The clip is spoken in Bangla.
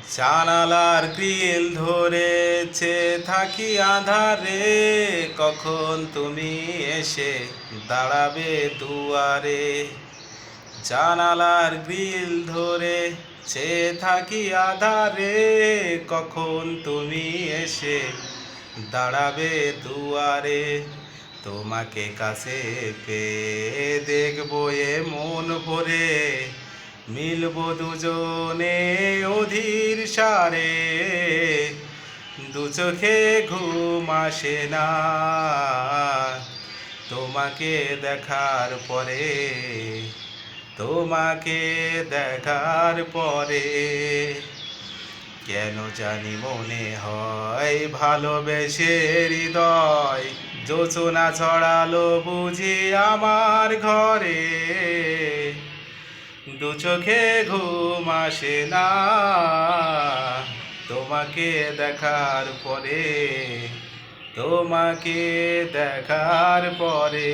জানালার গ্রিল ধরেছে থাকি আঁধারে, কখন তুমি এসে দাঁড়াবে দুয়ারে। জানালার গ্রিল ধরেছে থাকি আঁধারে, কখন তুমি এসে দাঁড়াবে দুয়ারে। তোমাকে কাছে পেয়ে দেখবো এ মন ভরে, মিলবো দুজনে অধীর সারে। দু চোখে ঘুম আসে না তোমাকে দেখার পরে, তোমাকে দেখার পরে। কেন জানি মনে হয় ভালোবেসে হৃদয় যোচনা ছড়ালো বুঝি আমার ঘরে। দু চোখে ঘুম আসে না তোমাকে দেখার পরে, তোমাকে দেখার পরে।